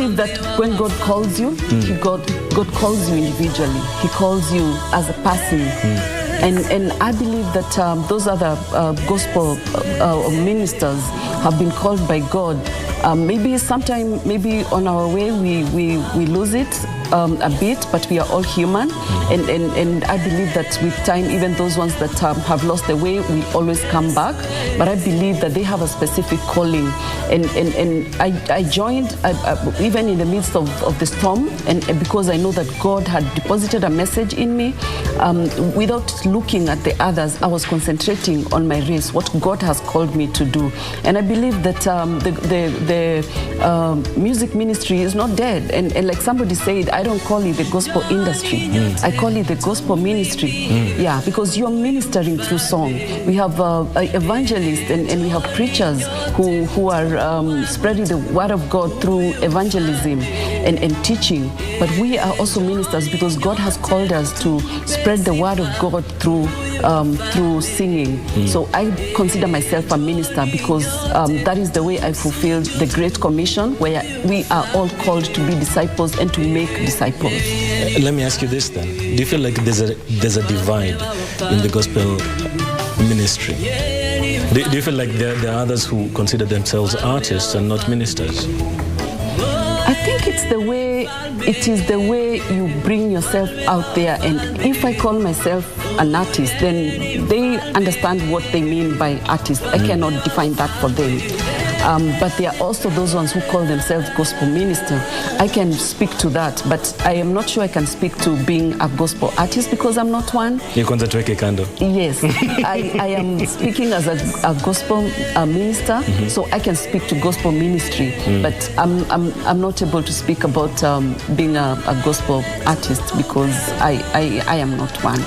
believe that when God calls you, God calls you individually. He calls you as a person. And I believe that those other gospel ministers have been called by God. Maybe on our way we lose it a bit, but we are all human. And I believe that with time, even those ones that have lost their way will always come back. But I believe that they have a specific calling. And I joined even in the midst of the storm, and because I know that God had deposited a message in me. Without looking at the others, I was concentrating on my race, what God has called me to do. And I believe that the music ministry is not dead. And like somebody said, I don't call it the gospel industry. I call it the gospel ministry. Yeah, because you're ministering through song. We have evangelists and we have preachers who are spreading the word of God through evangelism and teaching. But we are also ministers because God has called us to spread the word of God through singing. So I consider myself a minister because that is the way I fulfill the Great Commission, where we are all called to be disciples and to make disciples. Let me ask you this then. Do you feel like there's a divide in the gospel ministry? Do you feel like there are others who consider themselves artists and not ministers? I think it is the way you bring yourself out there. And if I call myself an artist, then they understand what they mean by artist. I cannot define that for them. But there are also those ones who call themselves gospel minister. I can speak to that, but I am not sure I can speak to being a gospel artist because I'm not one. You kwanza tuweke kando. Yes, I am speaking as a gospel minister, so I can speak to gospel ministry, but I'm not able to speak about being a gospel artist because I am not one.